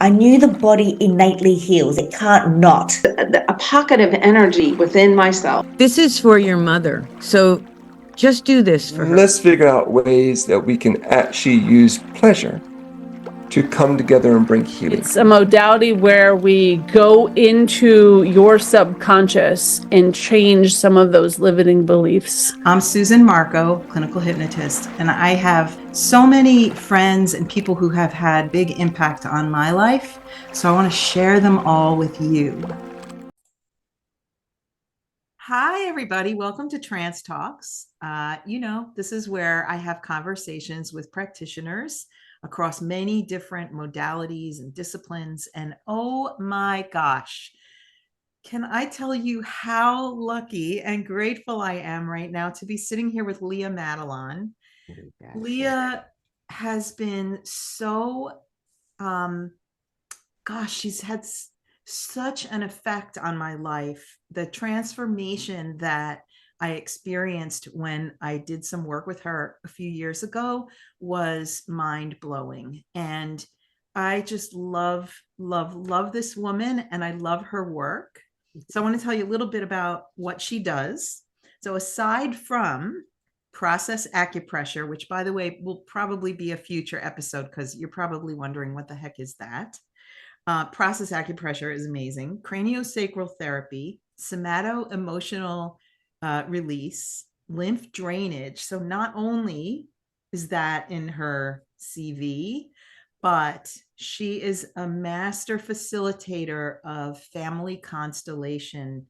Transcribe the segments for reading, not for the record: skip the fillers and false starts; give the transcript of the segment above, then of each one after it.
I knew the body innately heals. It can't not. A pocket of energy within myself. This is for your mother. So just do this for her. Let's figure out ways that we can actually use pleasure to come together and bring healing. It's a modality where we go into your subconscious and change some of those limiting beliefs. I'm Susan Marco, clinical hypnotist, and I have so many friends and people who have had big impact on my life. So I want to share them all with you. Hi, everybody. Welcome to Trance Talks. This is where I have conversations with practitioners across many different modalities and disciplines. And oh my gosh, can I tell you how lucky and grateful I am right now to be sitting here with Leah Matalon. Leah has been so, she's had such an effect on my life. The transformation that I experienced when I did some work with her a few years ago was mind-blowing. And I just love this woman, and I love her work. So I want to tell you a little bit about what she does. So aside from process acupressure, which by the way, will probably be a future episode because you're probably wondering what the heck is that? Process acupressure is amazing. Craniosacral therapy, SomatoEmotional release, lymph drainage. So not only is that in her CV, but she is a master facilitator of family constellation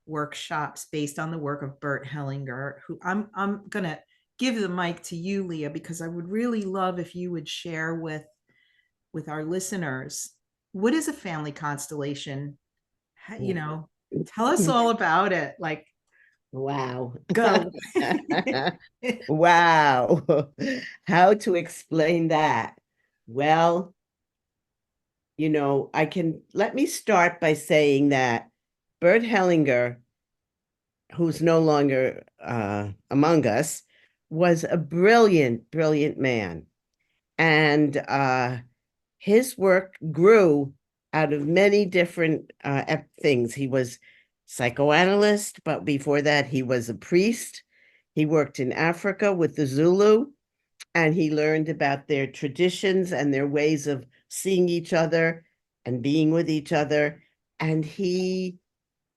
workshops based on the work of Bert Hellinger, who I'm going to give the mic to you, Leah, because I would really love if you would share with our listeners, what is a family constellation? Tell us all about it. Like, wow. Go. Wow. How to explain that? Well, let me start by saying that Bert Hellinger, who's no longer among us, was a brilliant, brilliant man. And his work grew out of many different things. He was psychoanalyst, but before that, he was a priest. He worked in Africa with the Zulu, and he learned about their traditions and their ways of seeing each other and being with each other. And he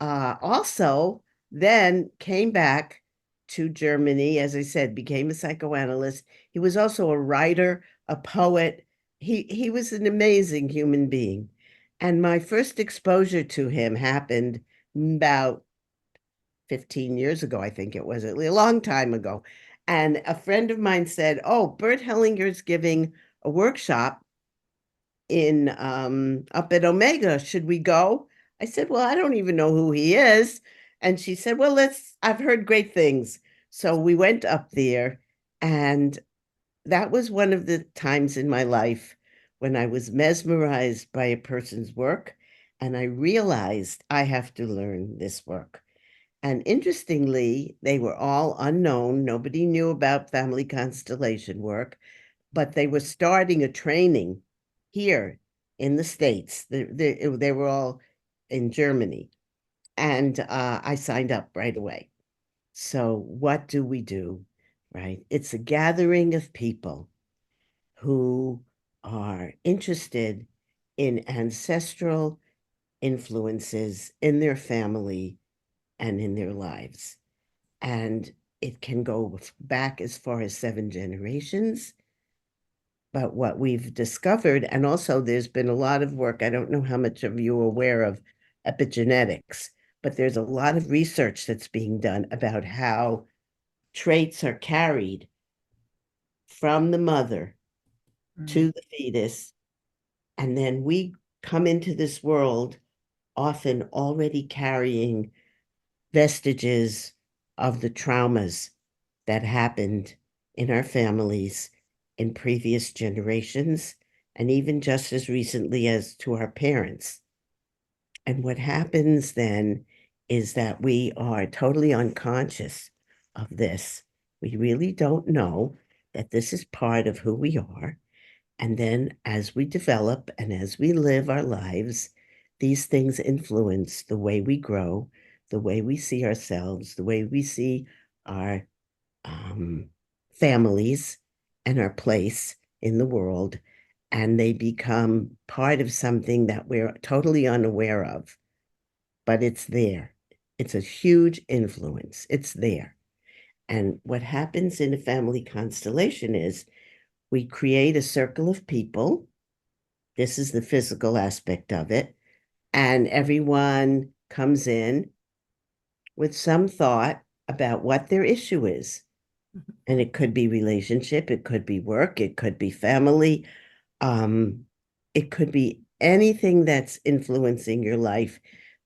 also then came back to Germany, as I said, became a psychoanalyst. He was also a writer, a poet. He was an amazing human being. And my first exposure to him happened about 15 years ago, I think it was, a long time ago. And a friend of mine said, "Oh, Bert Hellinger's giving a workshop in up at Omega. Should we go?" I said, "Well, I don't even know who he is." And she said, "Well, I've heard great things." So we went up there, and that was one of the times in my life when I was mesmerized by a person's work, and I realized I have to learn this work. And interestingly, they were all unknown. Nobody knew about family constellation work, but they were starting a training here in the States. They were all in Germany. And I signed up right away. So what do we do, right? It's a gathering of people who are interested in ancestral influences in their family and in their lives. And it can go back as far as 7 generations. But what we've discovered, and also there's been a lot of work, I don't know how much of you are aware of epigenetics, but there's a lot of research that's being done about how traits are carried from the mother to the fetus. And then we come into this world often already carrying vestiges of the traumas that happened in our families in previous generations, and even just as recently as to our parents. And what happens then is that we are totally unconscious of this. We really don't know that this is part of who we are. And then as we develop and as we live our lives, these things influence the way we grow, the way we see ourselves, the way we see our families and our place in the world. And they become part of something that we're totally unaware of, but it's there. It's a huge influence. It's there. And what happens in a family constellation is we create a circle of people. This is the physical aspect of it. And everyone comes in with some thought about what their issue is. And it could be relationship, it could be work, it could be family, it could be anything that's influencing your life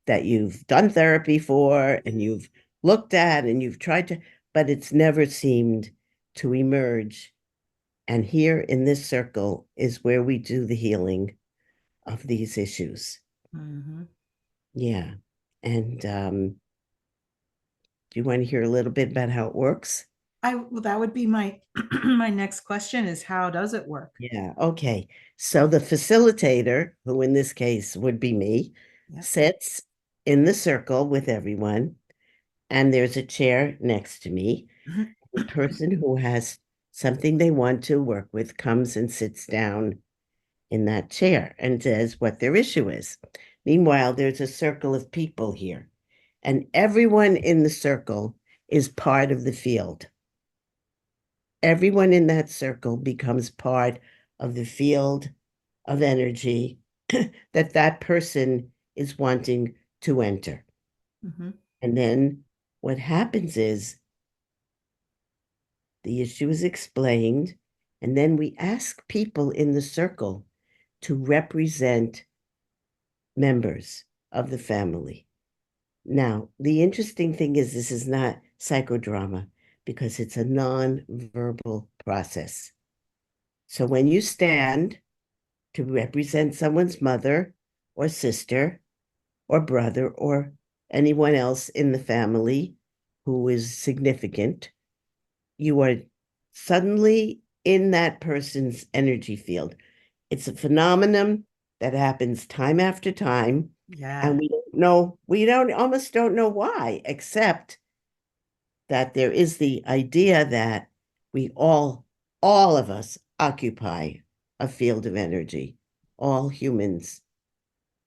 that you've done therapy for and you've looked at and you've tried to, but it's never seemed to emerge. And here in this circle is where we do the healing of these issues. Mm-hmm. Yeah. And do you want to hear a little bit about how it works? Well, that would be my my next question is how does it work? Yeah. Okay. So the facilitator, who in this case would be me, Yep. sits in the circle with everyone, and there's a chair next to me. The person who has something they want to work with comes and sits down in that chair and says what their issue is. Meanwhile, there's a circle of people here, and everyone in the circle is part of the field. Everyone in that circle becomes part of the field of energy that that person is wanting to enter. Mm-hmm. And then what happens is the issue is explained, and then we ask people in the circle to represent members of the family. Now, the interesting thing is this is not psychodrama because it's a non-verbal process. So when you stand to represent someone's mother or sister or brother or anyone else in the family who is significant, you are suddenly in that person's energy field. It's a phenomenon that happens time after time. Yeah. And we almost don't know why, except that there is the idea that we all of us occupy a field of energy. All humans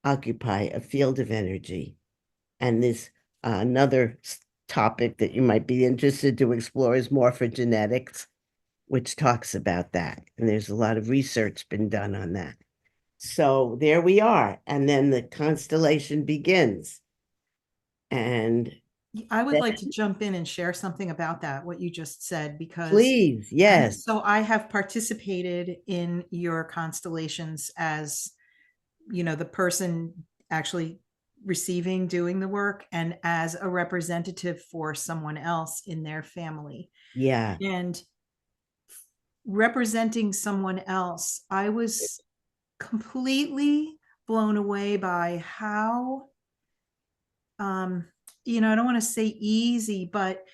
occupy a field of energy. And this another topic that you might be interested to explore is morphogenetics, which talks about that. And there's a lot of research been done on that. So there we are. And then the constellation begins. And I would then, like to jump in and share something about that, what you just said, because please, yes. so I have participated in your constellations as, the person actually receiving, doing the work, and as a representative for someone else in their family. Yeah. And representing someone else, I was completely blown away by how, I don't want to say easy, but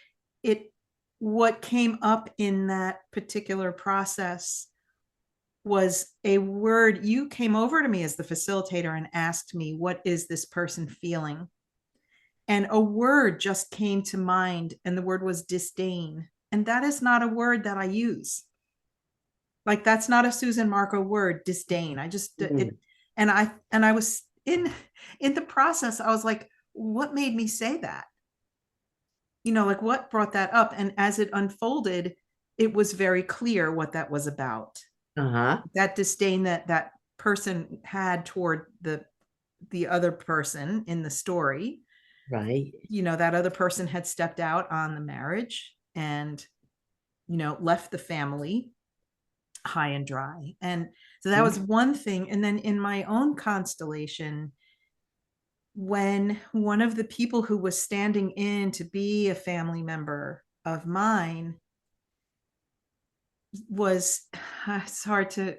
what came up in that particular process was a word. You came over to me as the facilitator and asked me, what is this person feeling? And a word just came to mind, and the word was disdain. And that is not a word that I use. Like, that's not a Susan Marco word, disdain. I just, and I was in the process, I was like, what made me say that? Like, what brought that up? And as it unfolded, it was very clear what that was about. That disdain that person had toward the other person in the story. Right. That other person had stepped out on the marriage and, left the family high and dry. And so that was one thing. And then in my own constellation, when one of the people who was standing in to be a family member of mine was, it's hard to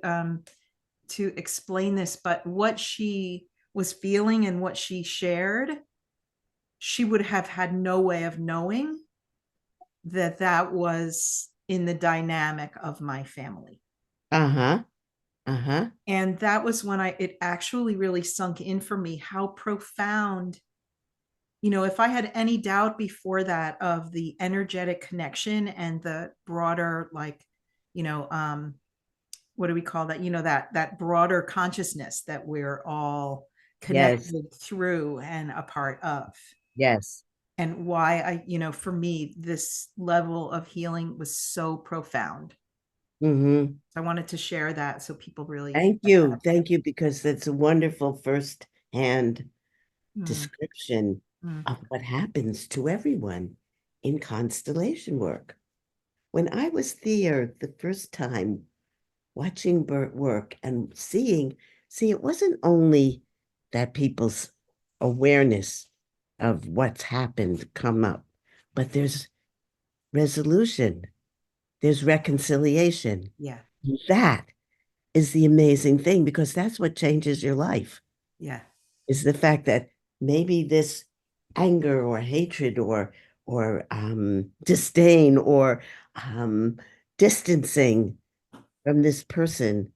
explain this, but what she was feeling and what she shared, she would have had no way of knowing that was in the dynamic of my family. Uh-huh. And that was when it actually really sunk in for me how profound, if I had any doubt before that of the energetic connection and the broader, like, what do we call that? That broader consciousness that we're all Yes. connected through and a part of. Yes. And why for me, this level of healing was so profound. Mm-hmm. So I wanted to share that so people really. Thank you. Thank you, because that's a wonderful first-hand Mm, description mm, of what happens to everyone in constellation work. When I was there the first time watching Bert work and see, it wasn't only that people's awareness of what's happened come up, but there's resolution, there's reconciliation. yeah. That is the amazing thing, because that's what changes your life, Yeah. is the fact that maybe this anger or hatred or disdain or distancing from this person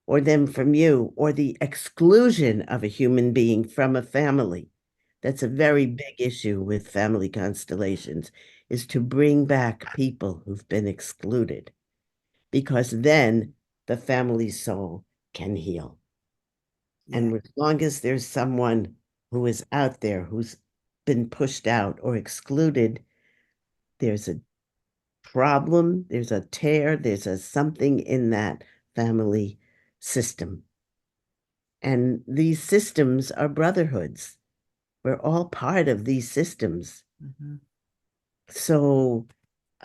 or them from you, or the exclusion of a human being from a family. That's a very big issue with family constellations, is to bring back people who've been excluded, because then the family soul can heal. Yeah. And as long as there's someone who is out there who's been pushed out or excluded, there's a problem, there's a tear, there's a something in that family system. And these systems are brotherhoods. We're all part of these systems. Mhm. So,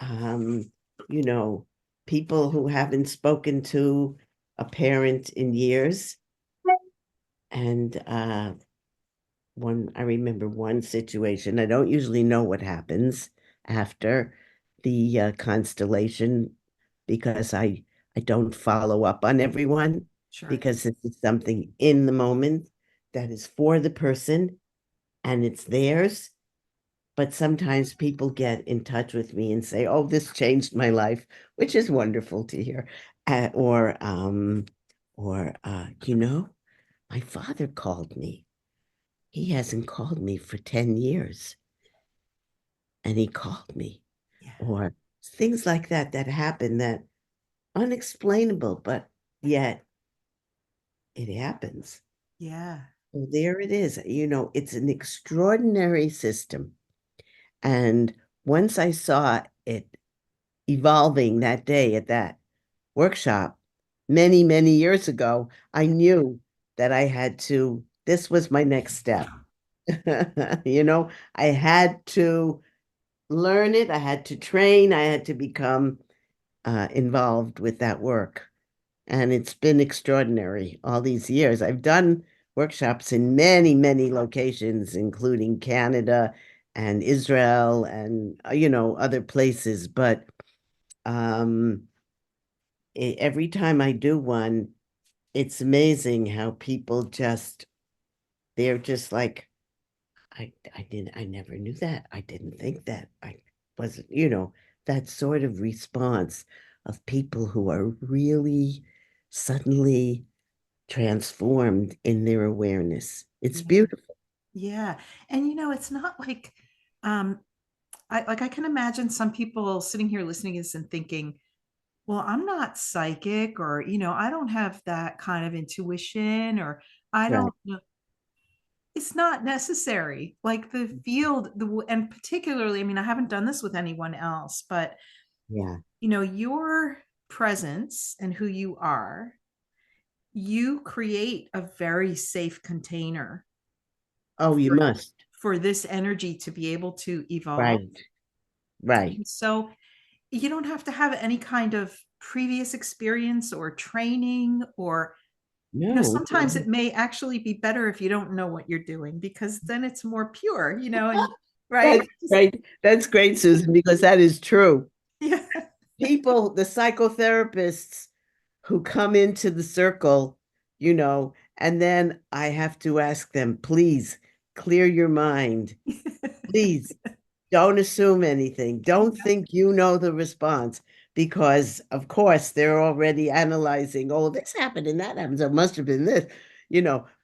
you know, people who haven't spoken to a parent in years, and I remember one situation. I don't usually know what happens after the constellation, because I don't follow up on everyone, Sure. because this is something in the moment that is for the person and it's theirs. But sometimes people get in touch with me and say, "Oh, this changed my life," which is wonderful to hear. You know, my father called me. He hasn't called me for 10 years, and he called me. Yeah. Or things like that that happen, that unexplainable, but yet it happens. Yeah. So there it is. It's an extraordinary system. And once I saw it evolving that day at that workshop many, many years ago, I knew that this was my next step. I had to learn it, I had to train, I had to become involved with that work. And it's been extraordinary all these years. I've done workshops in many, many locations, including Canada and Israel and, other places. But every time I do one, it's amazing how people they're just like, I never knew that. I didn't think that. I wasn't, that sort of response of people who are really suddenly transformed in their awareness. It's beautiful. Yeah. And it's not like I can imagine some people sitting here listening to this and thinking, well, I'm not psychic, or I don't have that kind of intuition, or I Right. don't know. It's not necessary. Like the field, and particularly, I mean, I haven't done this with anyone else, but Yeah. your presence and who you are, you create a very safe container Oh, you for, must. for this energy to be able to evolve. Right. Right. And so you don't have to have any kind of previous experience or training, or No. sometimes it may actually be better if you don't know what you're doing, because then it's more pure, and right. That's great. That's great, Susan, because that is true. Yeah. People, the psychotherapists who come into the circle, and then I have to ask them, please clear your mind. Please don't assume anything. Don't think you know the response, because of course they're already analyzing, oh, this happened and that happened, so it must have been this,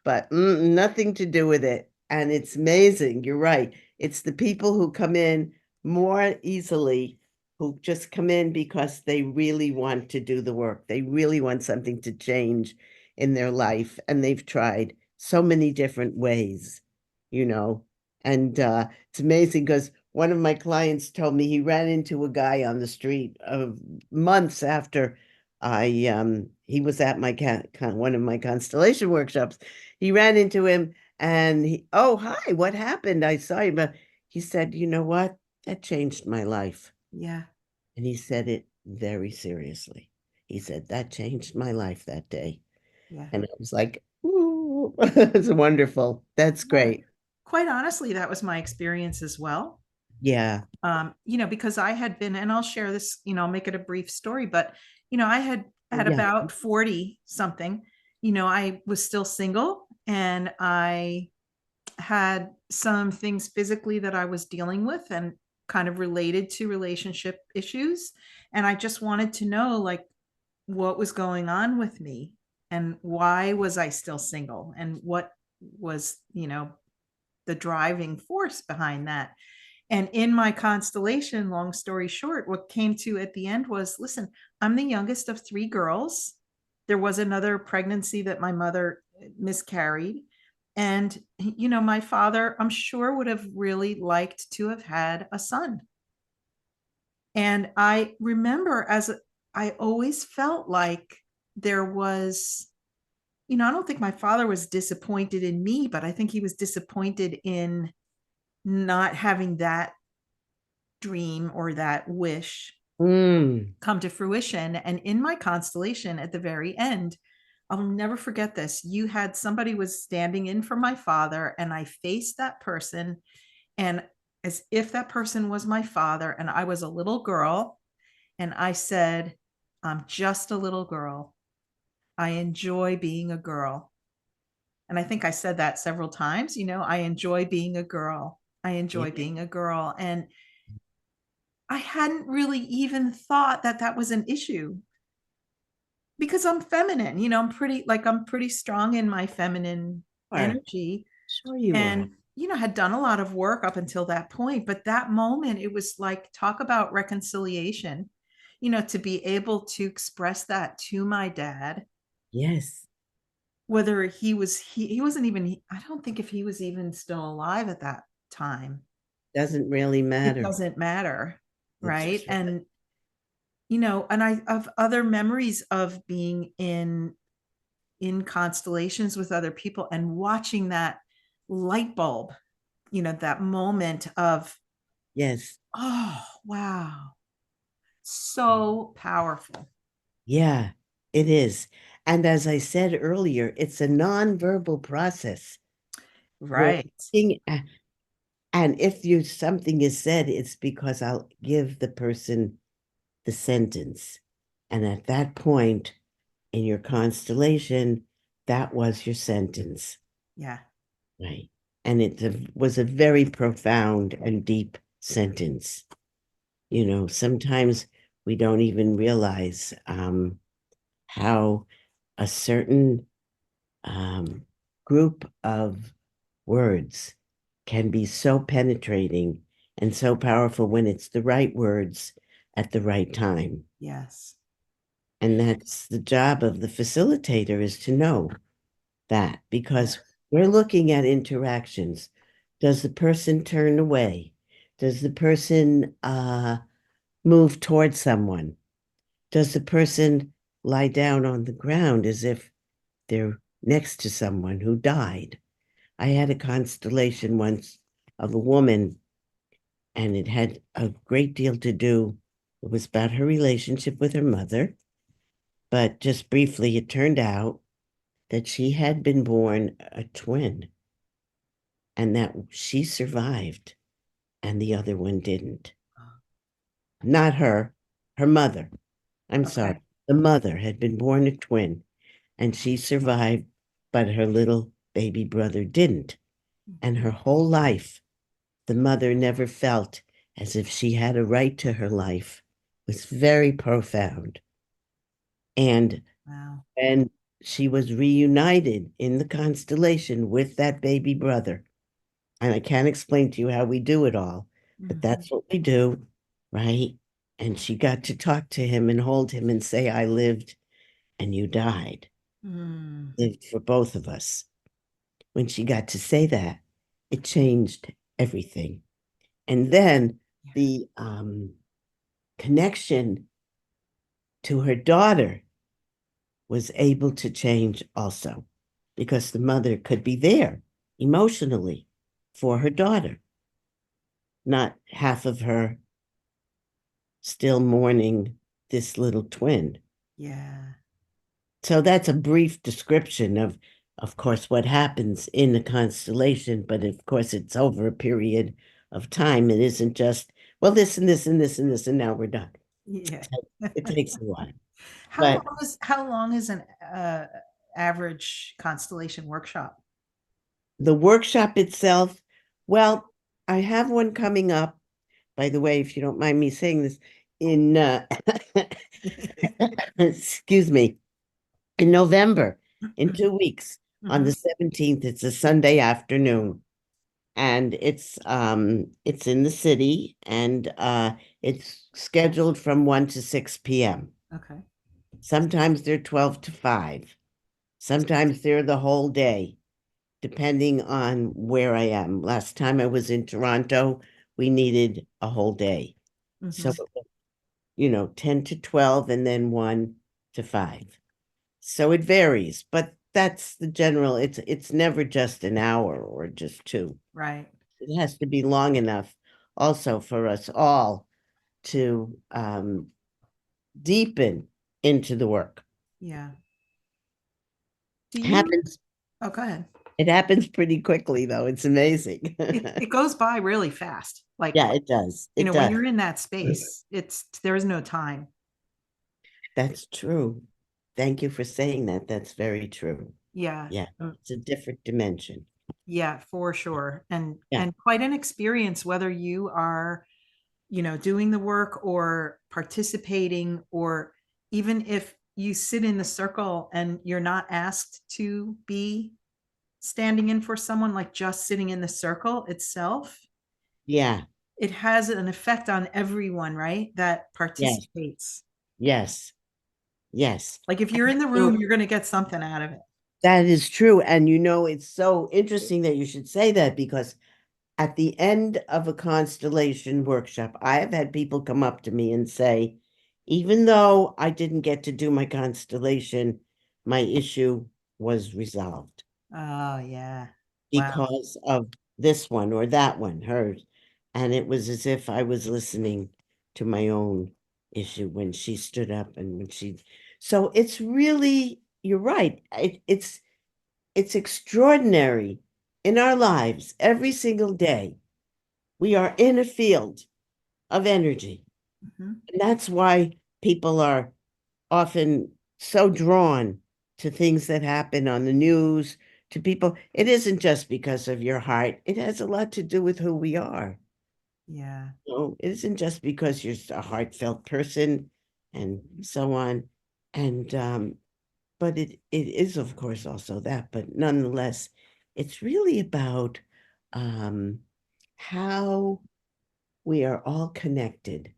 but nothing to do with it. And it's amazing. You're right. It's the people who come in more easily, who just come in because they really want to do the work. They really want something to change in their life. And they've tried so many different ways, and it's amazing because one of my clients told me he ran into a guy on the street months after he was at my one of my constellation workshops. He ran into him and oh, hi, what happened? I saw you, but he said, you know what? That changed my life. Yeah. And he said it very seriously. He said, that changed my life that day. Yeah. And I was like, ooh, it's wonderful. That's great. Quite honestly, that was my experience as well. Yeah. Because I had been, and I'll share this, I'll make it a brief story, but, I had at about 40 something, I was still single and I had some things physically that I was dealing with and kind of related to relationship issues. And I just wanted to know, like, what was going on with me and why was I still single and what was, the driving force behind that. And in my constellation, long story short, what came to at the end was, listen, I'm the youngest of 3 girls. There was another pregnancy that my mother miscarried. And, my father, I'm sure, would have really liked to have had a son. And I remember I always felt like there was, I don't think my father was disappointed in me, but I think he was disappointed in not having that dream or that wish come to fruition. And in my constellation at the very end, I'll never forget this. You had somebody was standing in for my father, and I faced that person, and as if that person was my father, and I was a little girl, and I said, I'm just a little girl. I enjoy being a girl. And I think I said that several times, I enjoy being a girl. I enjoy being a girl. And I hadn't really even thought that that was an issue because I'm feminine, I'm pretty strong in my feminine energy. Sure you and, are. Had done a lot of work up until that point. But that moment, it was like, talk about reconciliation, to be able to express that to my dad. Yes. Whether he wasn't even, I don't think if he was even still alive at that time. Doesn't really matter. It doesn't matter. Right. Right. And, and I have other memories of being in constellations with other people and watching that light bulb, that moment of, yes, oh, wow. So powerful. Yeah, it is. And as I said earlier, it's a nonverbal process. Right. And if something is said, it's because I'll give the person the sentence. And at that point in your constellation, that was your sentence. Yeah. Right. And it was a very profound and deep sentence. Sometimes we don't even realize how a certain group of words can be so penetrating and so powerful when it's the right words at the right time. Yes. And that's the job of the facilitator, is to know that, because we're looking at interactions. Does the person turn away? Does the person move towards someone? Does the person lie down on the ground as if they're next to someone who died? I had a constellation once of a woman, and it had a great deal to do. It was about her relationship with her mother. But just briefly, it turned out that she had been born a twin and that she survived and the other one didn't. Not her, her mother. I'm sorry. The mother had been born a twin and she survived, but her little baby brother didn't. And her whole life, the mother never felt as if she had a right to her life was very profound. And Wow. and she was reunited in the constellation with that baby brother. And I can't explain to you how we do it all, but that's what we do, right? And she got to talk to him and hold him and say, I lived and you died. Mm. Lived for both of us. When she got to say that, it changed everything. And then the connection to her daughter was able to change also, because the mother could be there emotionally for her daughter, not half of her still mourning this little twin. Yeah. So that's a brief description of course, what happens in the constellation, but of course, it's over a period of time. It isn't just, well, this and this and this and this, and now we're done. Yeah. It takes a while. How But long is how long is an average constellation workshop? the workshop itself, well, I have one coming up, by the way, if you don't mind me saying this, in excuse me, in November, in 2 weeks, on the 17th. It's a Sunday afternoon. And it's in the city, and it's scheduled from 1 to 6 p.m. Okay. Sometimes they're 12 to 5. Sometimes they're the whole day, depending on where I am. Last time I was in Toronto, we needed a whole day. So, Mhm. 10 to 12 and then 1 to 5. So it varies, but that's the general. It's never just an hour or just 2. Right. It has to be long enough also for us all to deepen into the work. Yeah. Do you? Happens. Oh, go ahead. It happens pretty quickly, though. It's amazing. It goes by really fast. Like, Yeah, it does. It when does. you're in that space, there is no time. That's true. Thank you for saying that. That's very true. Yeah. Yeah, it's a different dimension. Yeah, for sure. And Yeah. quite an experience, whether you are, doing the work or participating, or even if you sit in the circle and you're not asked to be standing in for someone, like just sitting in the circle itself, Yeah. it has an effect on everyone, right? That Yes. participates. Yes. Yes. Like if you're in the room, you're going to get something out of it. That is true. And it's so interesting that you should say that, because at the end of a constellation workshop, I have had people come up to me and say, even though I didn't get to do my constellation, my issue was resolved Oh, yeah. Wow. because of this one or that one, hers. And it was as if I was listening to my own issue when she stood up and so it's really, you're right. It's extraordinary in our lives every single day. We are in a field of energy. Mhm. And that's why people are often so drawn to things that happen on the news, to people. It isn't just because of your heart, it has a lot to do with who we are. Yeah. It isn't just because you're a heartfelt person and so on. And but it is, of course, also that, but nonetheless, it's really about how we are all connected.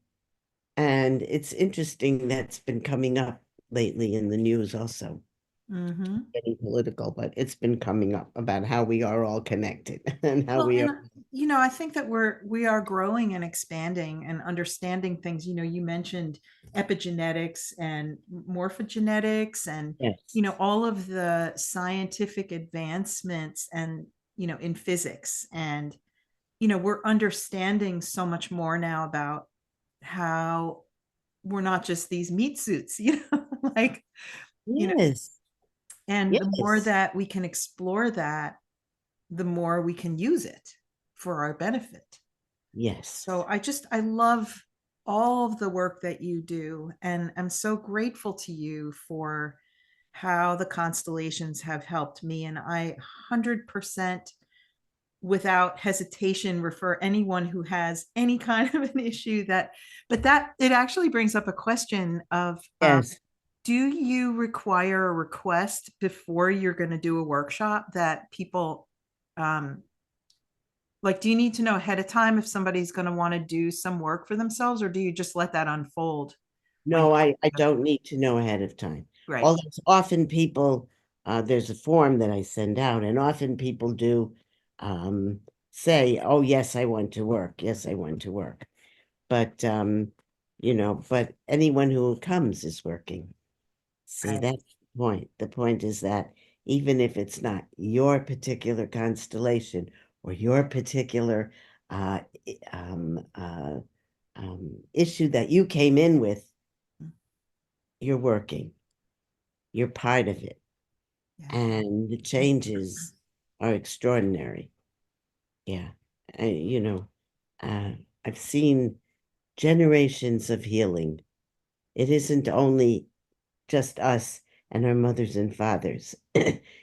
And it's interesting that's been coming up lately in the news also, Mm-hmm. getting political, but it's been coming up about how we are all connected and how Well, we are. and I think that we are growing and expanding and understanding things. You mentioned epigenetics and morphogenetics and Yes. all of the scientific advancements, and in physics, and we're understanding so much more now about how we're not just these meat suits, like, Yes. and the more Yes. that we can explore that, the more we can use it for our benefit. Yes. So I love all of the work that you do, and I'm so grateful to you for how the constellations have helped me. And I 100% without hesitation refer anyone who has any kind of an issue but that it actually brings up a question of, Yes. do you require a request before you're going to do a workshop that people, like, do you need to know ahead of time if somebody's going to want to do some work for themselves, or do you just let that unfold? No, I don't need to know ahead of time. Right. Although often people, there's a form that I send out, and often people do say, oh, yes, I want to work. Yes, I want to work. But, but anyone who comes is working. See, Right. that's the point. The point is that even if it's not your particular constellation or your particular issue that you came in with, you're working. You're part of it. Yeah. And the changes are extraordinary. Yeah. I've seen generations of healing. It isn't only just us and our mothers and fathers.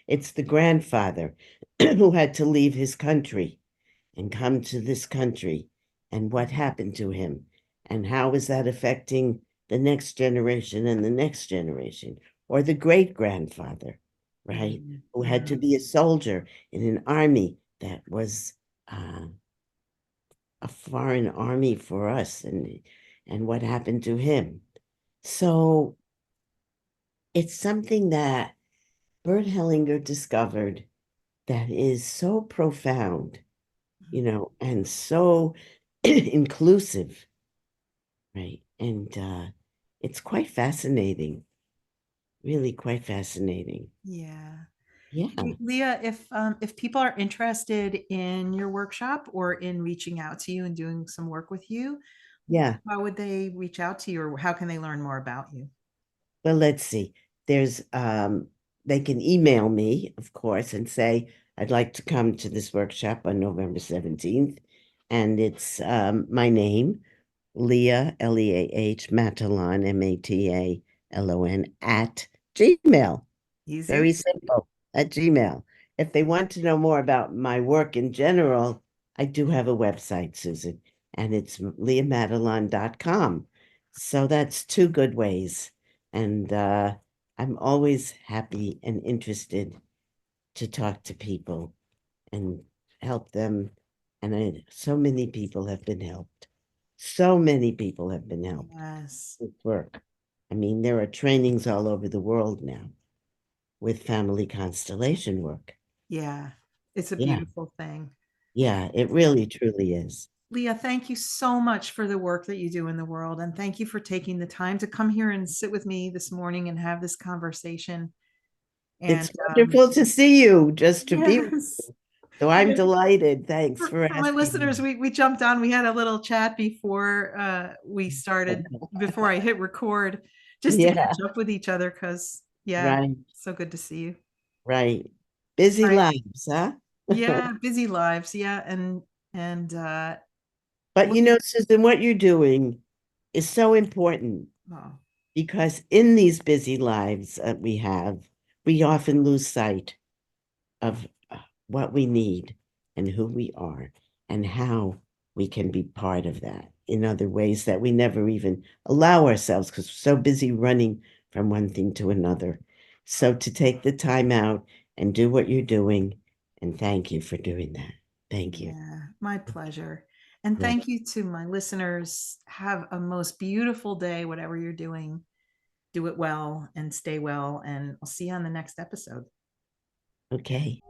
It's the grandfather who had to leave his country and come to this country, and what happened to him, and how is that affecting the next generation and the next generation, or the great grandfather, right, who had to be a soldier in an army that was a foreign army for us, and what happened to him. So it's something that Bert Hellinger discovered that is so profound, and so inclusive, right? And it's quite fascinating, really quite fascinating. Yeah. Yeah. Leah, if people are interested in your workshop or in reaching out to you and doing some work with you, Yeah. how would they reach out to you, or how can they learn more about you? Well, let's see. There's they can email me, of course, and say, I'd like to come to this workshop on November 17th. And it's my name, Leah, Leah Matalon, Matalon, at Gmail. Easy. Very simple, at Gmail. If they want to know more about my work in general, I do have a website, Susan, and it's leahmatalon.com. So that's two good ways. And I'm always happy and interested to talk to people and help them. And so many people have been helped. So many people have been helped Yes. with work. I mean, there are trainings all over the world now with family constellation work. Yeah. It's a Yeah. beautiful thing. Yeah, it really truly is. Leah, thank you so much for the work that you do in the world. And thank you for taking the time to come here and sit with me this morning and have this conversation. And It's wonderful to see you, just to be with yes. you. So I'm delighted. Thanks for For my asking listeners, me. we jumped on. We had a little chat before we started, before I hit record, just to Yeah, catch up with each other. Because right, so good to see you. right. Busy Right. lives, huh? Yeah, busy lives. Yeah, and But Susan, what you're doing is so important oh, because in these busy lives that we have, we often lose sight of what we need and who we are and how we can be part of that in other ways that we never even allow ourselves because we're so busy running from one thing to another. So to take the time out and do what you're doing, and thank you for doing that. Thank you. yeah, my pleasure. And Yeah. thank you to my listeners. Have a most beautiful day, whatever you're doing. Do it well and stay well. And I'll see you on the next episode. Okay.